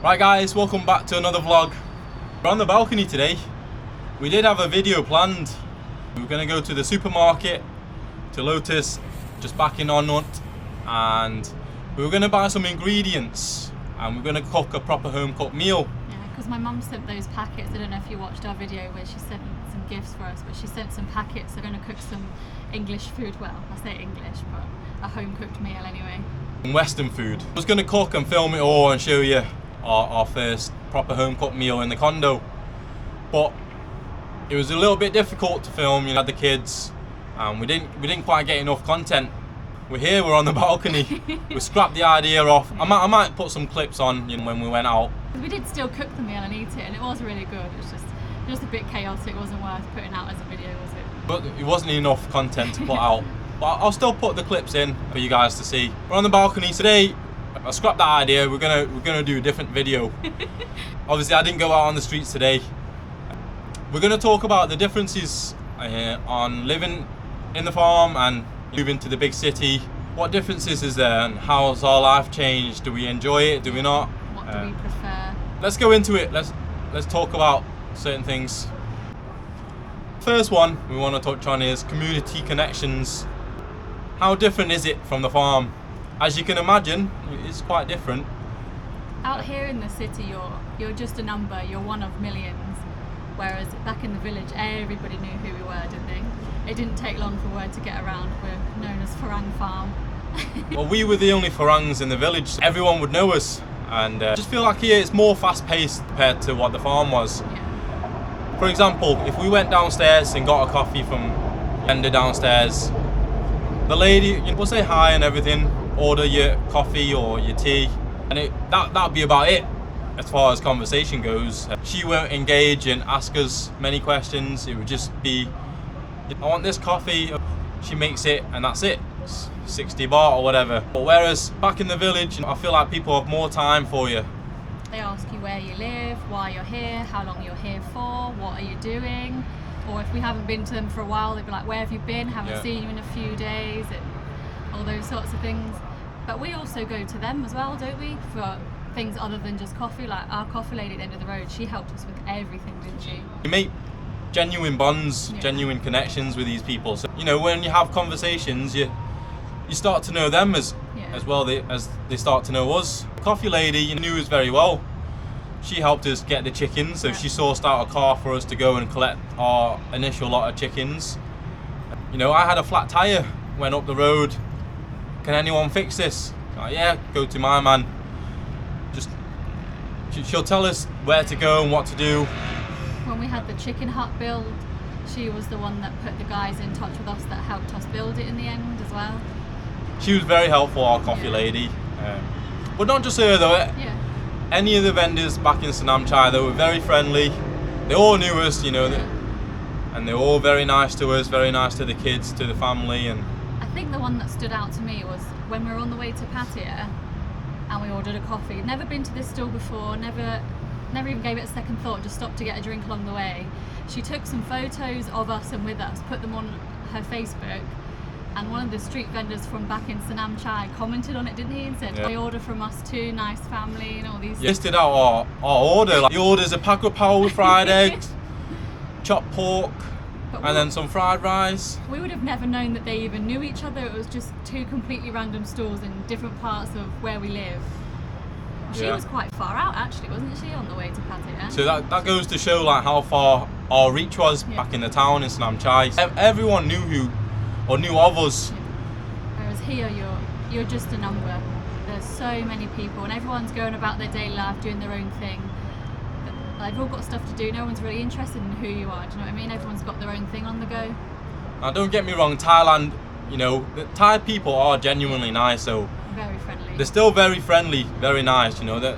Right guys, welcome back to another vlog. We're on the balcony today. We did have a video planned. We were going to go to the supermarket, to Lotus, just back in Onut, and we were going to buy some ingredients and we're going to cook a proper home cooked meal. Yeah, because my mum sent those packets. I don't know if you watched our video where she sent some gifts for us, but she sent some packets. They're going to cook some English food. Well, I say English, but a home cooked meal anyway. Western food. I was going to cook and film it all and show you our first proper home cooked meal in the condo, but it was a little bit difficult to film. You had the kids, and we didn't quite get enough content. We're here, we're on the balcony. We scrapped the idea off. I might put some clips on, you know, when we went out. We did still cook the meal and eat it, and it was really good. It was just a bit chaotic. It wasn't worth putting out as a video, was it? But it wasn't enough content to put out. But I'll still put the clips in for you guys to see. We're on the balcony today. I scrapped that idea. We're gonna do a different video. Obviously, I didn't go out on the streets today. We're gonna talk about the differences on living in the farm and moving to the big city. What differences is there, and how's our life changed? Do we enjoy it? Do we not? What do we prefer? Let's go into it. Let's talk about certain things. First one we want to touch on is community connections. How different is it from the farm? As you can imagine, it's quite different. Out here in the city, you're just a number. You're one of millions. Whereas back in the village, everybody knew who we were, didn't they? It didn't take long for word to get around. We're known as Farang Farm. Well, we were the only Farangs in the village. Everyone would know us, and I just feel like here it's more fast-paced compared to what the farm was. Yeah. For example, if we went downstairs and got a coffee from the vendor downstairs, the lady will say hi and everything, order your coffee or your tea, and that'd be about it as far as conversation goes. She won't engage and ask us many questions. It would just be, I want this coffee. She makes it and that's it. 60 baht or whatever. But whereas back in the village, I feel like people have more time for you. They ask you where you live, why you're here, how long you're here for, what are you doing, or if we haven't been to them for a while, they'd be like, where have you been, haven't seen you in a few days, and all those sorts of things. But we also go to them as well, don't we, for things other than just coffee. Like our coffee lady at the end of the road, she helped us with everything, didn't she? You make genuine bonds, genuine connections with these people. So, you know, when you have conversations, you start to know them as well as they start to know us. Coffee lady knew us very well. She helped us get the chickens, so she sourced out a car for us to go and collect our initial lot of chickens. You know, I had a flat tire, went up the road. Can anyone fix this? Yeah, go to my man. She'll tell us where to go and what to do. When we had the chicken hut build, she was the one that put the guys in touch with us that helped us build it in the end as well. She was very helpful, our coffee lady. But not just her though. Any of the vendors back in Sanam Chai, they were very friendly. They all knew us, you know, and they were all very nice to us, very nice to the kids, to the family. And I think the one that stood out to me was when we were on the way to Pattaya and we ordered a coffee. Never been to this store before, never even gave it a second thought, just stopped to get a drink along the way. She took some photos of us and with us, put them on her Facebook, and one of the street vendors from back in Sanam Chai commented on it, didn't he, and said, they order from us too, nice family, and all these listed out our order. Like, he orders a pack of power with fried eggs, chopped pork, and then some fried rice. We would have never known that they even knew each other. It was just two completely random stores in different parts of where we live. She was quite far out actually, wasn't she, on the way to Pattaya? So that goes to show like how far our reach was back in the town in Sanam Chai. Everyone knew of us. Whereas here you're just a number. There's so many people and everyone's going about their daily life doing their own thing. They've all got stuff to do. No one's really interested in who you are. Do you know what I mean? Everyone's got their own thing on the go. Now, don't get me wrong. Thailand, you know, the Thai people are genuinely nice. So very friendly. They're still very friendly, very nice. You know that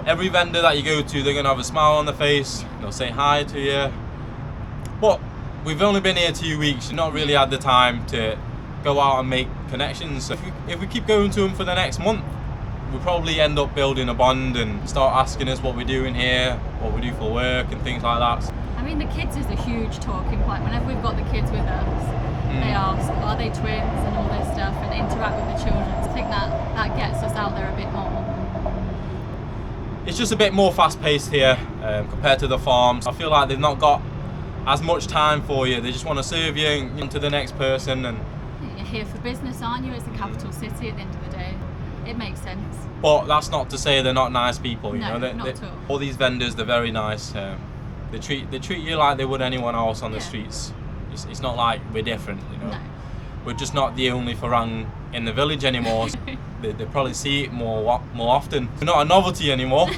every vendor that you go to, they're gonna have a smile on their face. They'll say hi to you. But we've only been here 2 weeks. You've not really had the time to go out and make connections. So if we keep going to them for the next month, we'll probably end up building a bond and start asking us what we're doing here, what we do for work and things like that. I mean, the kids is a huge talking point. Whenever we've got the kids with us, they ask, are they twins and all this stuff, and interact with the children. So I think that gets us out there a bit more. it's just a bit more fast-paced here compared to the farms. I feel like they've not got as much time for you. They just want to serve you and to the next person. And You're here for business, aren't you? It's the capital city at the end of the day. It makes sense. but that's not to say they're not nice people. You No, know, not at all. All these vendors, they're very nice. They treat you like they would anyone else on the Yeah. streets. It's not like we're different. You know, No. we're just not the only farang in the village anymore. They probably see it more often. We're not a novelty anymore.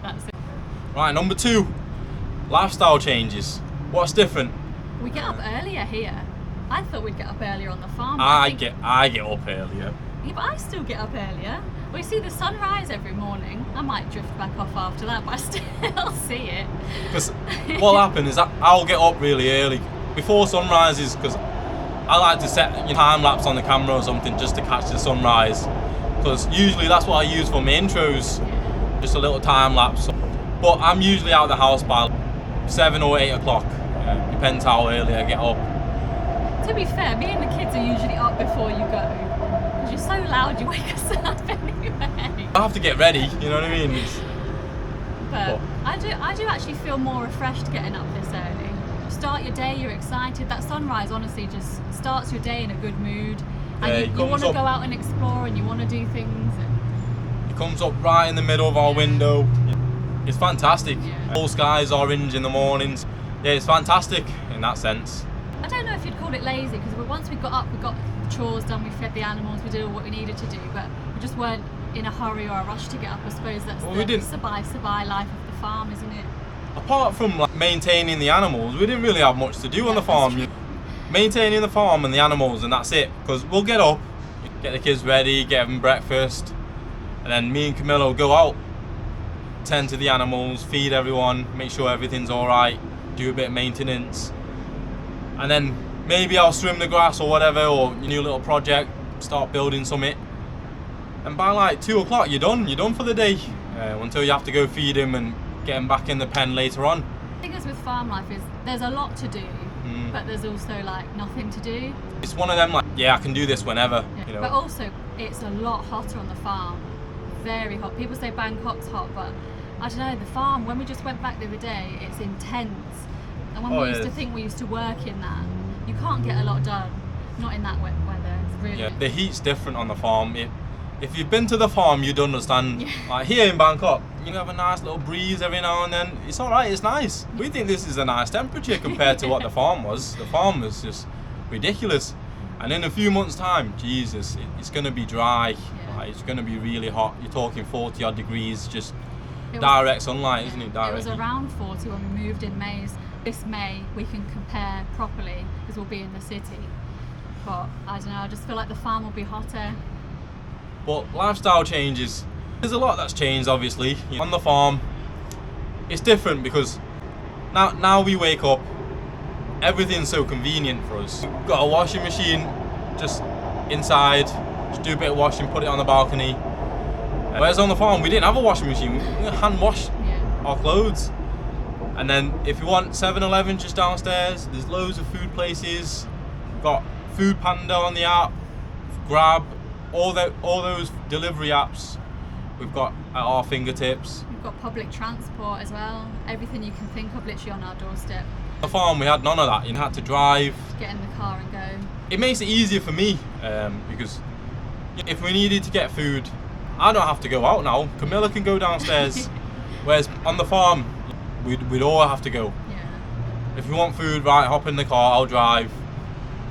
That's it. Right, number 2, lifestyle changes. What's different? We get up earlier here. I thought we'd get up earlier on the farm. I get up earlier. Yeah, but I still get up earlier. We see the sunrise every morning. I might drift back off after that, but I still see it. Because what'll happen is that I'll get up really early before sunrises, because I like to set time lapse on the camera or something just to catch the sunrise. Because usually that's what I use for my intros, just a little time lapse. But I'm usually out of the house by 7 or 8 o'clock. Depends how early I get up. To be fair, me and the kids are usually up before you go. Because you're so loud, you wake us up anyway. I have to get ready, you know what I mean? But I do actually feel more refreshed getting up this early. Start your day, you're excited. That sunrise honestly just starts your day in a good mood. And you want to go out and explore and you want to do things. It comes up right in the middle of our window. It's fantastic. Yeah. All skies orange in the mornings. Yeah, it's fantastic in that sense. I don't know if you'd call it lazy, because once we got up, we got the chores done, we fed the animals, we did all what we needed to do, but we just weren't in a hurry or a rush to get up. I suppose that's the sabai life of the farm, isn't it? Apart from like maintaining the animals, we didn't really have much to do on the farm. Maintaining the farm and the animals, and that's it. Because we'll get up, get the kids ready, get them breakfast, and then me and Camilla will go out, tend to the animals, feed everyone, make sure everything's all right, do a bit of maintenance, and then maybe I'll trim the grass or whatever, or a new little project, start building something. And by like 2 o'clock, you're done for the day, until you have to go feed him and get him back in the pen later on. The thing is with farm life is there's a lot to do, but there's also like nothing to do. It's one of them like, yeah, I can do this whenever. Yeah. You know. But also, it's a lot hotter on the farm. Very hot. People say Bangkok's hot, but I don't know, the farm, when we just went back the other day, it's intense. And when we used to think we used to work in that, you can't get a lot done. Not in that wet weather. It's really... Yeah, the heat's different on the farm. If you've been to the farm, you'd understand. Yeah. Like here in Bangkok, you have a nice little breeze every now and then. It's alright, it's nice. We think this is a nice temperature compared to what the farm was. The farm was just ridiculous. And in a few months' time, Jesus, it's going to be dry. Yeah. Like, it's going to be really hot. You're talking 40 odd degrees, just direct sunlight, isn't it? Direct. It was around 40 when we moved in May. This May we can compare properly because we'll be in the city. But I don't know, I just feel like the farm will be hotter. But lifestyle changes. There's a lot that's changed, obviously. On the farm, it's different because now we wake up, everything's so convenient for us. We've got a washing machine just inside, just do a bit of washing, put it on the balcony. Whereas on the farm, we didn't have a washing machine. We hand wash our clothes. And then if you want 7-Eleven just downstairs, there's loads of food places. We've got Food Panda on the app, Grab, all those delivery apps we've got at our fingertips. We've got public transport as well. Everything you can think of literally on our doorstep. On the farm we had none of that. You had to drive. Get in the car and go. It makes it easier for me because if we needed to get food, I don't have to go out now. Camilla can go downstairs. Whereas on the farm, we'd all have to go. Yeah. If you want food, right, hop in the car, I'll drive.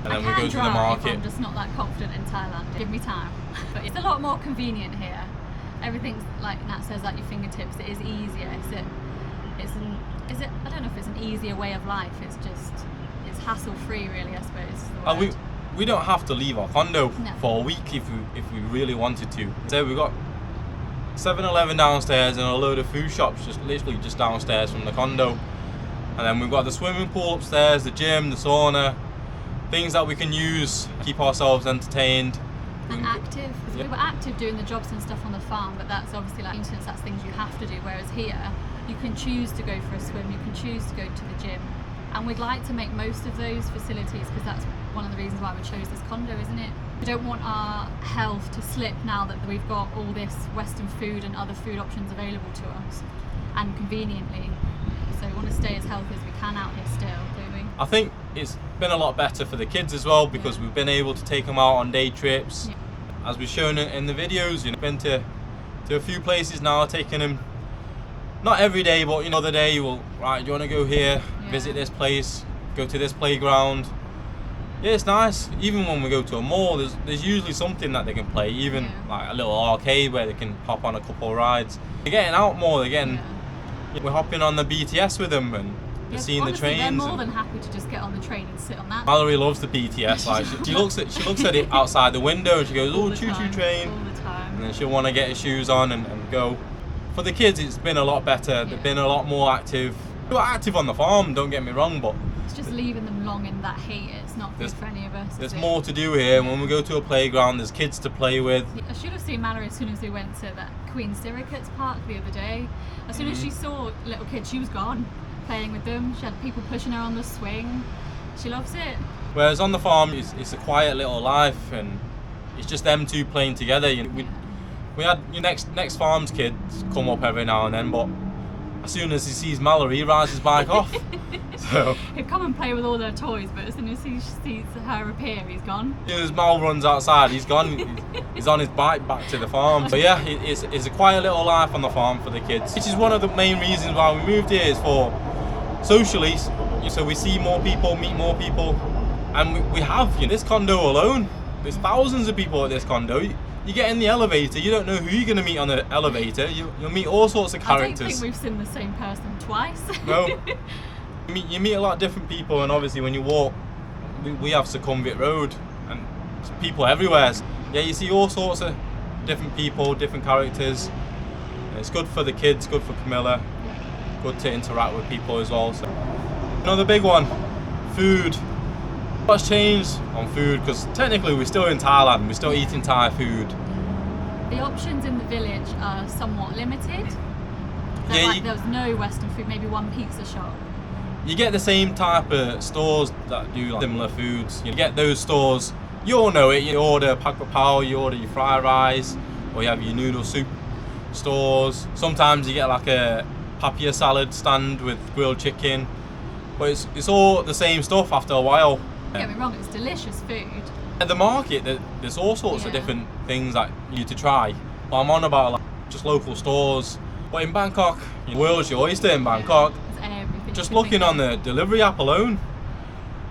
And then we go to the market. I'm just not that confident in Thailand. Give me time. But it's a lot more convenient here. Everything's like Nat says at your fingertips. It is easier. Is it? I don't know if it's an easier way of life. It's hassle free, really. I suppose. We don't have to leave our condo for a week if we really wanted to. So we've got 7-Eleven downstairs and a load of food shops literally just downstairs from the condo. And then we've got the swimming pool upstairs, the gym, the sauna, things that we can use, keep ourselves entertained. And active. We were active doing the jobs and stuff on the farm, but that's obviously like maintenance, that's things you have to do. Whereas here, you can choose to go for a swim, you can choose to go to the gym. And we'd like to make most of those facilities because that's one of the reasons why we chose this condo, isn't it? We don't want our health to slip now that we've got all this Western food and other food options available to us and conveniently. So we want to stay as healthy as we can out here still, don't we? I think it's been a lot better for the kids as well because we've been able to take them out on day trips. As we've shown in the videos, been to a few places now, taking them not every day, but the day right, do you want to go here, visit this place, go to this playground. Yeah, it's nice. Even when we go to a mall, there's usually something that they can play, even like a little arcade where they can hop on a couple of rides. They're getting out more again. We're hopping on the BTS with them and seeing honestly, the trains. They're more than happy to just get on the train and sit on that. Mallory loves the BTS. Like she looks at it outside the window and she goes, "Oh, choo-choo train!" All the time. And then she'll want to get her shoes on and go. For the kids, it's been a lot better. They've been a lot more active. They were active on the farm. Don't get me wrong, but it's just leaving them long in that heat. It's not good for any of us. There's more to do here. When we go to a playground, there's kids to play with. I should have seen Mallory as soon as we went to that Queen Siricats Park the other day. As soon as she saw little kids, she was gone, playing with them. She had people pushing her on the swing. She loves it. Whereas on the farm, it's a quiet little life, and it's just them two playing together. We had next farm's kids come up every now and then, but as soon as he sees Mallory, he rides his bike off. So he'd come and play with all their toys, but as soon as he sees her appear, he's gone. As soon as Mal runs outside, he's gone. He's on his bike back to the farm. So yeah, it's a quiet little life on the farm for the kids, which is one of the main reasons why we moved here. Is for socially, so we see more people, meet more people, and we have this condo alone. There's thousands of people at this condo. You get in the elevator, you don't know who you're going to meet on the elevator. You'll meet all sorts of characters. I don't think we've seen the same person twice. No. You meet a lot of different people, and obviously when you walk, we have Sukhumvit Road, and people everywhere. Yeah, you see all sorts of different people, different characters. It's good for the kids, good for Camilla, good to interact with people as well. So another big one, food. What's changed on food? Because technically we're still in Thailand, we're still eating Thai food. The options in the village are somewhat limited. There was no Western food, maybe one pizza shop. You get the same type of stores that do similar foods. You get those stores, you all know it. You order pak pao, you order your fried rice, or you have your noodle soup stores. Sometimes you get like a papaya salad stand with grilled chicken, but it's all the same stuff after a while. Don't get me wrong, it's delicious food. At the market, there's all sorts of different things that you to try. But I'm on about just local stores. But in Bangkok, the world's your oyster in Bangkok. Just looking on the delivery app alone,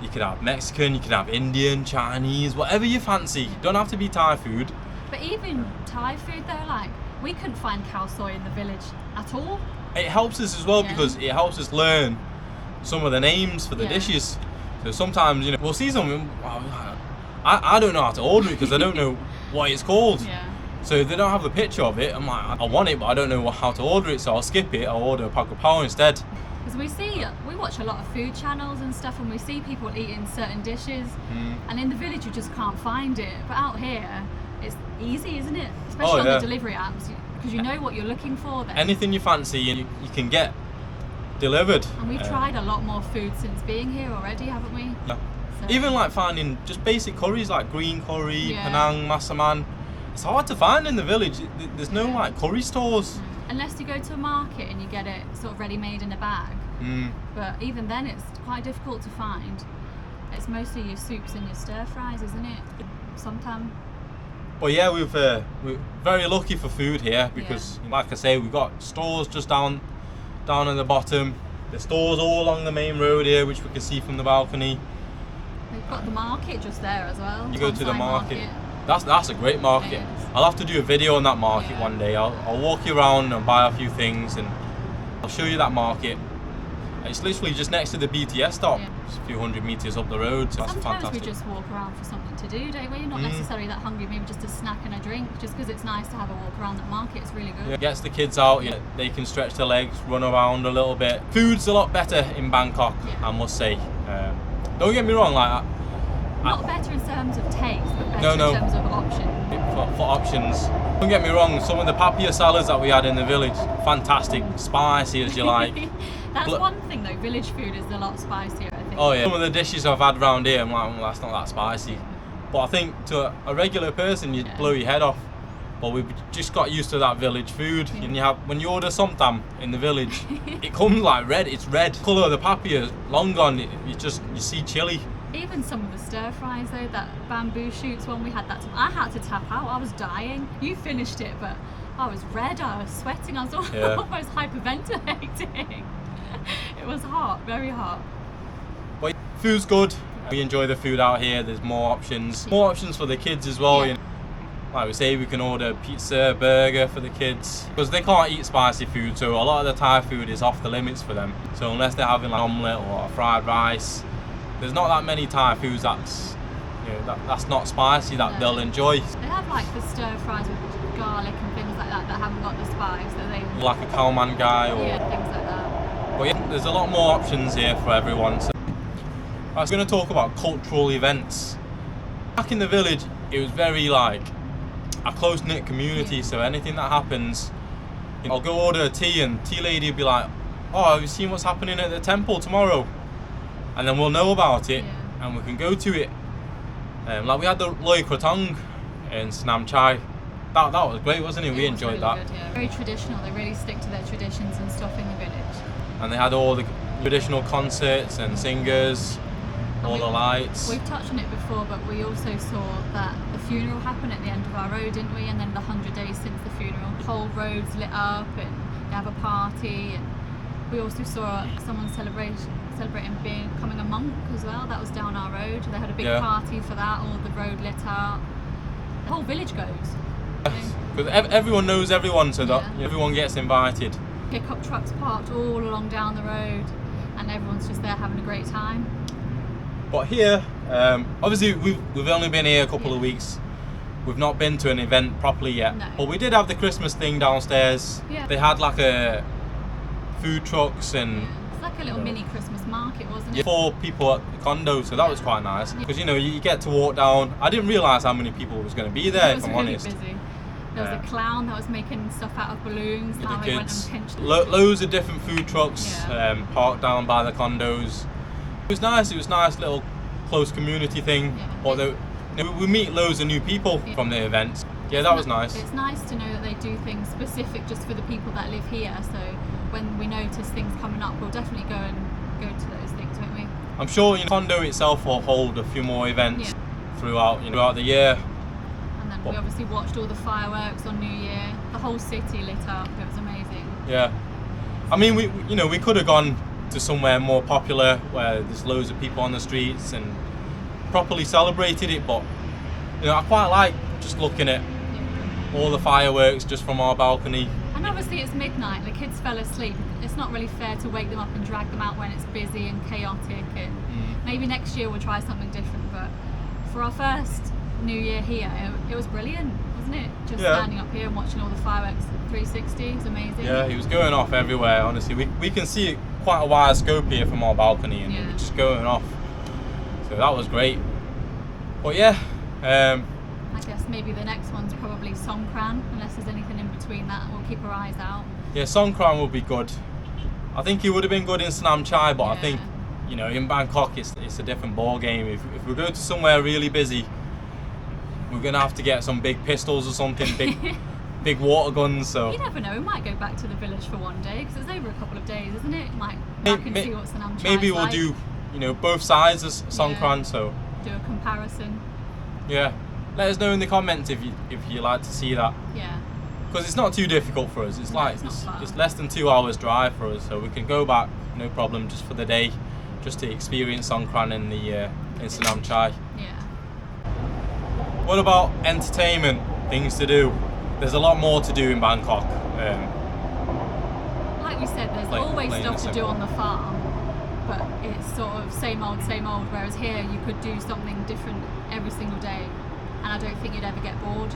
you could have Mexican, you could have Indian, Chinese, whatever you fancy. Don't have to be Thai food. But even Thai food though, like we couldn't find khao soi in the village at all. It helps us as well because it helps us learn some of the names for the dishes. So sometimes we'll see something. I don't know how to order it because I don't know what it's called. So they don't have the picture of it. I'm like, I want it, but I don't know how to order it, so I'll skip it. I'll order a pak pao instead. Because we watch a lot of food channels and stuff, and we see people eating certain dishes, and in the village you just can't find it. But out here, it's easy, isn't it? Especially on the delivery apps, because you know what you're looking for then. Anything you fancy, you can get delivered. And we've tried a lot more food since being here already, haven't we? Yeah. So. Even like finding just basic curries like green curry, Penang, Masaman. It's hard to find in the village. There's no like curry stores. Unless you go to a market and you get it sort of ready-made in a bag. But even then it's quite difficult to find. It's mostly your soups and your stir-fries, isn't it? Sometimes. But yeah, we're very lucky for food here because like I say, we've got stores just down at the bottom. There's stores all along the main road here which we can see from the balcony. We've got the market just there as well. You go to the market. That's a great market. I'll have to do a video on that market one day. I'll walk you around and buy a few things and I'll show you that market. It's literally just next to the BTS stop. It's a few hundred meters up the road. So that's Sometimes fantastic. we just walk around for something to do, don't we? You're not necessarily that hungry, maybe just a snack and a drink. Just because it's nice to have a walk around that market, it's really good. Gets the kids out, they can stretch their legs, run around a little bit. Food's a lot better in Bangkok, I must say. Don't get me wrong, like not better in terms of taste, but better in terms of options. For options. Don't get me wrong, some of the papaya salads that we had in the village, fantastic, spicy as you like. That's one thing though, village food is a lot spicier, I think. Oh yeah. Some of the dishes I've had around here, I'm like, well, that's not that spicy. But I think to a regular person, you'd blow your head off. But we've just got used to that village food. And you have, when you order somtam in the village, it comes like red. It's red. Colour of the papaya long gone. You see chili. Even some of the stir fries though, that bamboo shoots one we had that time, I had to tap out. I was dying. You finished it, but I was red. I was sweating. I was almost hyperventilating. It was hot, very hot. But food's good. We enjoy the food out here. There's more options for the kids as well. You know? Like we say, we can order pizza, burger for the kids because they can't eat spicy food, so a lot of the Thai food is off the limits for them. So unless they're having like omelette or fried rice, there's not that many Thai foods that's not spicy that they'll enjoy. They have like the stir fries with garlic and things like that haven't got the spice, so they like a khao man gai or things like that. But yeah, there's a lot more options here for everyone. So I was going to talk about cultural events. Back in the village, it was very like a close-knit community, so anything that happens, I'll go order a tea and tea lady will be like, oh, have you seen what's happening at the temple tomorrow? And then we'll know about it and we can go to it. Like we had the Loi Kratong in Snam Chai. That was great, wasn't it? We enjoyed really that. Good, yeah. Very traditional, they really stick to their traditions and stuff in the village. And they had all the traditional concerts and singers, all the lights. We've touched on it before, but we also saw that the funeral happened at the end of our road, didn't we? And then the 100 days since the funeral, the whole road's lit up and they have a party. And we also saw someone celebrating becoming a monk as well. That was down our road. They had a big party for that, all the road lit up. The whole village goes. Because everyone knows everyone, so that everyone gets invited. Pickup trucks parked all along down the road and everyone's just there having a great time. But here, obviously we've only been here a couple of weeks. We've not been to an event properly yet. No. But we did have the Christmas thing downstairs. Yeah. They had like a food trucks and it's like a little mini Christmas market, wasn't it? 4 people at the condo, so that was quite nice. Because you get to walk down. I didn't realise how many people was going to be there, if I'm honest. It was really busy. There was a clown that was making stuff out of balloons. The How kids. Went and pinched Loads of different food trucks parked down by the condos. It was nice. It was a nice little close community thing. Yeah. We meet loads of new people from the events. Yeah, that was nice. It's nice to know that they do things specific just for the people that live here. So when we notice things coming up, we'll definitely go to those things, won't we? I'm sure the condo itself will hold a few more events throughout the year. And then we obviously watched all the fireworks on New Year. The whole city lit up. It was amazing. Yeah. I mean, we could have gone to somewhere more popular where there's loads of people on the streets and properly celebrated it, but I quite like just looking at all the fireworks just from our balcony. And obviously it's midnight, the kids fell asleep. It's not really fair to wake them up and drag them out when it's busy and chaotic, and maybe next year we'll try something different, but for our first New Year here, it was brilliant, wasn't it? Just standing up here and watching all the fireworks 360, it was amazing. Yeah, it was going off everywhere, honestly. We can see quite a wide scope here from our balcony and it was just going off. So that was great. But I guess maybe the next one's probably Songkran, unless there's anything in between that. We'll keep our eyes out. Yeah, Songkran will be good. I think it would have been good in Snam Chai, but I think in Bangkok it's a different ball game. If we go to somewhere really busy, we're gonna have to get some big pistols or something, big water guns. So you never know. We might go back to the village for one day because it's over a couple of days, isn't it? Might back and see what Snam Chai maybe we'll like. do both sides of Songkran. So do a comparison. Yeah, let us know in the comments if you like to see that. Yeah. Because it's not too difficult for us. It's it's less than 2 hours drive for us, so we can go back no problem just for the day, just to experience Songkran in Snam Chai. Yeah. What about entertainment? Things to do. There's a lot more to do in Bangkok. Like we said, there's always stuff to do on the farm, but it's sort of same old, whereas here you could do something different every single day, and I don't think you'd ever get bored.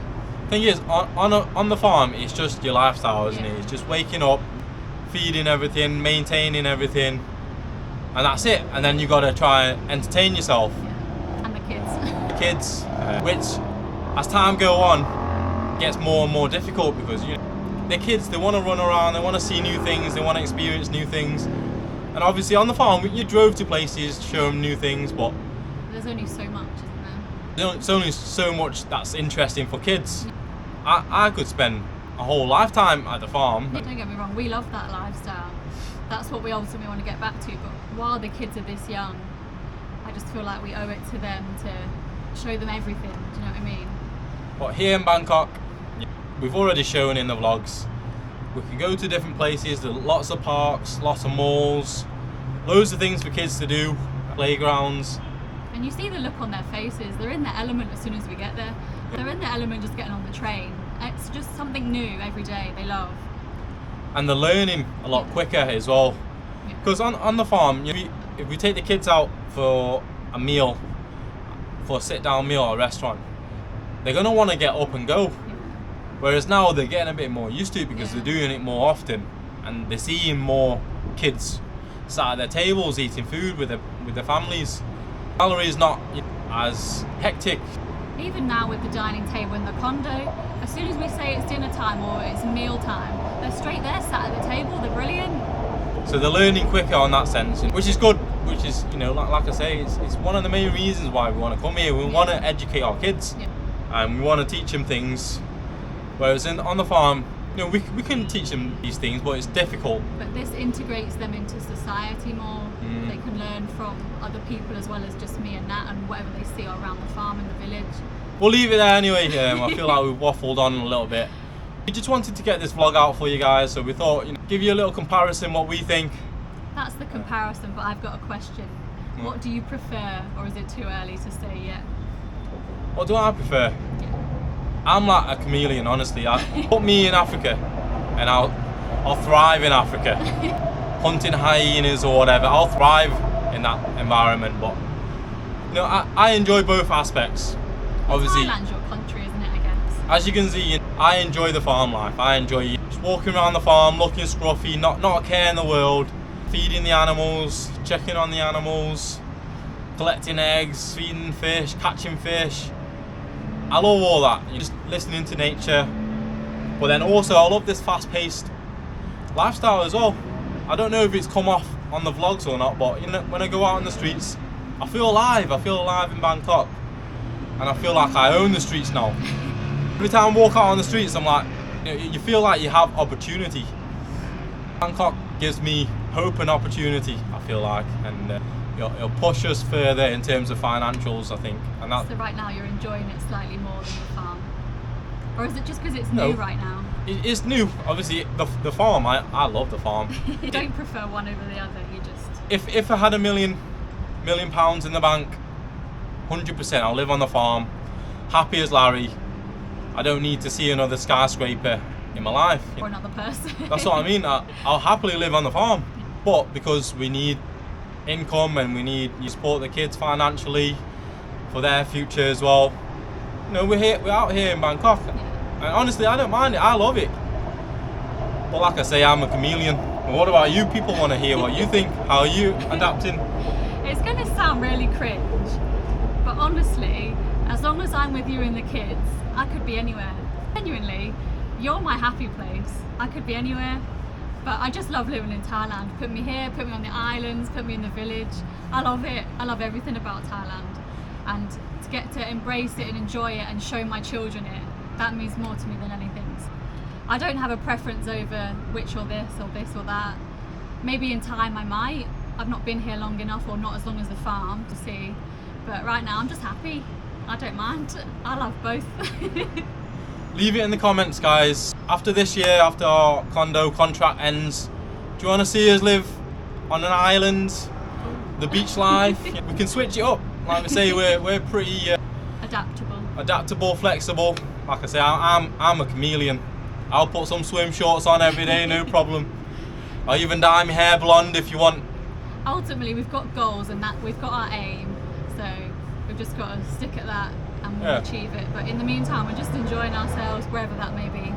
Thing is, on the farm, it's just your lifestyle, isn't it? It's just waking up, feeding everything, maintaining everything, and that's it. And then you got to try and entertain yourself. Yeah. And the kids. The kids, which, as time go on, gets more and more difficult because the kids, they want to run around, they want to see new things, they want to experience new things. And obviously on the farm, you drove to places, show them new things, but there's only so much, isn't there? It's only so much that's interesting for kids. I could spend a whole lifetime at the farm. Don't get me wrong, we love that lifestyle. That's what we ultimately want to get back to. But while the kids are this young, I just feel like we owe it to them to show them everything. Do you know what I mean? But here in Bangkok, we've already shown in the vlogs, we can go to different places. There are lots of parks, lots of malls, loads of things for kids to do, playgrounds. And you see the look on their faces. They're in their element as soon as we get there. They're in their element just getting on the train. It's just something new every day they love. And they're learning a lot quicker as well. Because on the farm, if we take the kids out for a meal, for a sit-down meal at a restaurant, they're going to want to get up and go. Whereas now they're getting a bit more used to it because they're doing it more often. And they're seeing more kids sat at their tables eating food with their families. Gallery is not as hectic. Even now with the dining table in the condo, as soon as we say it's dinner time or it's meal time, they're straight there sat at the table. They're brilliant. So they're learning quicker on that sense, which is good. Which is, like I say, it's one of the main reasons why we want to come here. We want to educate our kids, and we want to teach them things. Whereas on the farm, we can teach them these things, but it's difficult. But this integrates them into society more. They can learn from other people as well as just me and Nat and whatever they see around the farm and the village. We'll leave it there anyway. I feel like we've waffled on a little bit. We just wanted to get this vlog out for you guys, so we thought, give you a little comparison what we think. That's the comparison, but I've got a question. What do you prefer, or is it too early to say yet? What do I prefer? I'm like a chameleon, honestly. Put me in Africa and I'll thrive in Africa. Hunting hyenas or whatever, I'll thrive in that environment. But I enjoy both aspects. Obviously, Thailand's your country, isn't it, I guess? As you can see, I enjoy the farm life. I enjoy just walking around the farm, looking scruffy, not a care in the world, feeding the animals, checking on the animals, collecting eggs, feeding fish, catching fish. I love all that. You're just listening to nature. But then also, I love this fast-paced lifestyle as well. I don't know if it's come off on the vlogs or not, but when I go out on the streets, I feel alive. I feel alive in Bangkok. And I feel like I own the streets now. Every time I walk out on the streets, I'm like, you feel like you have opportunity. Bangkok gives me hope and opportunity, I feel like. And it'll push us further in terms of financials, I think. And so right now you're enjoying it slightly more than the farm? Or is it just because it's new right now? It's new. Obviously, the farm, I love the farm. You don't prefer one over the other, you just... If I had £1 million in the bank, 100% I'll live on the farm, happy as Larry. I don't need to see another skyscraper in my life. Or another person. That's what I mean. I'll happily live on the farm. But because we need income and we need you support the kids financially for their future as well. We're out here in Bangkok. And honestly, I don't mind it. I love it. But like I say, I'm a chameleon. But what about you? People want to hear what you think. How are you adapting? It's going to sound really cringe, but honestly, as long as I'm with you and the kids, I could be anywhere. Genuinely, you're my happy place. I could be anywhere, but I just love living in Thailand. Put me here, put me on the islands, put me in the village. I love it. I love everything about Thailand. And to get to embrace it and enjoy it and show my children it, that means more to me than anything. I don't have a preference over which or this or that. Maybe in time I might. I've not been here long enough, or not as long as the farm, to see. But right now I'm just happy. I don't mind. I love both. Leave it in the comments, guys. After this year, after our condo contract ends, do you want to see us live on an island? The beach life? We can switch it up. Like I say, we're pretty adaptable, flexible. Like I say, I'm a chameleon. I'll put some swim shorts on every day, no problem. I'll even dye my hair blonde if you want. Ultimately, we've got goals and that we've got our aim, so we've just got to stick at that and we'll achieve it. But in the meantime, we're just enjoying ourselves wherever that may be.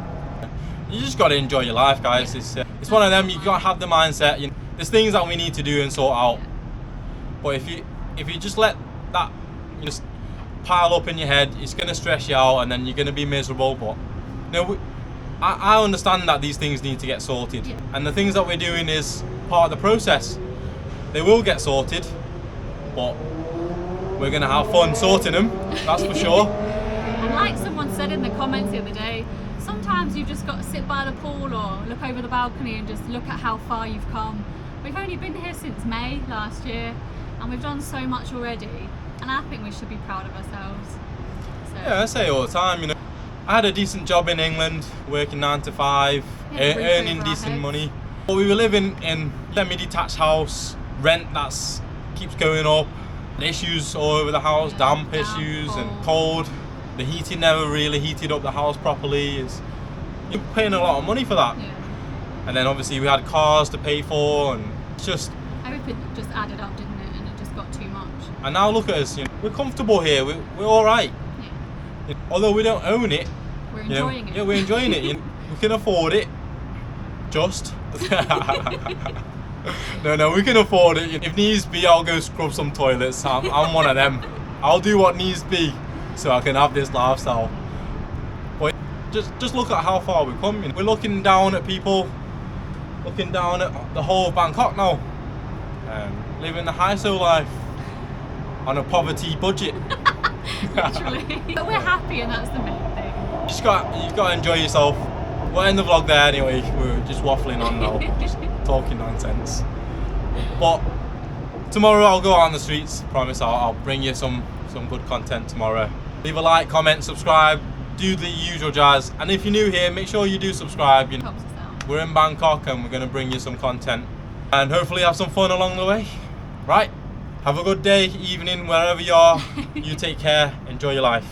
You just got to enjoy your life, guys. It's one of them. You got to have the mindset. There's things that we need to do and sort out. But if you just let that just pile up in your head, it's going to stress you out, and then you're going to be miserable. But I understand that these things need to get sorted, and the things that we're doing is part of the process. They will get sorted, but we're gonna have fun sorting them, that's for sure. And like someone said in the comments the other day, sometimes you've just got to sit by the pool or look over the balcony and just look at how far you've come. We've only been here since May last year and we've done so much already, and I think we should be proud of ourselves. So, Yeah, I say it all the time, you know. I had a decent job in England, working 9 to 5, Yeah, earning over our decent heads. money. But we were living in a semi-detached house, rent keeps going up, issues all over the house, Yeah, damp damp, issues and cold. The heating never really heated up the house properly. You're paying a lot of money for that. yeah, And then obviously we had cars to pay for, and it's just. everything just added up, didn't it? And it just got too much. And now look at us, you know, we're comfortable here. We're all right. Yeah. Although we don't own it, We're you know, enjoying it. yeah, we're enjoying it. You know, we can afford it. Just. No, we can afford it. If needs be, I'll go scrub some toilets. I'm one of them. I'll do what needs be so I can have this lifestyle. But just look at how far we've come. You know. We're looking down at people, looking down at the whole of Bangkok now, living the high-so life on a poverty budget. Literally. But we're happy and that's the main thing. You've got to enjoy yourself. We'll end the vlog there anyway. We're just waffling on now, just talking nonsense. But tomorrow I'll go out on the streets. Promise I'll bring you some good content tomorrow. Leave a like, comment, subscribe, do the usual jazz. And if you're new here, make sure you do subscribe. You know, Helps us out. we're in Bangkok and we're going to bring you some content and hopefully have some fun along the way. Right? Have a good day, evening, wherever you are. You take care. Enjoy your life.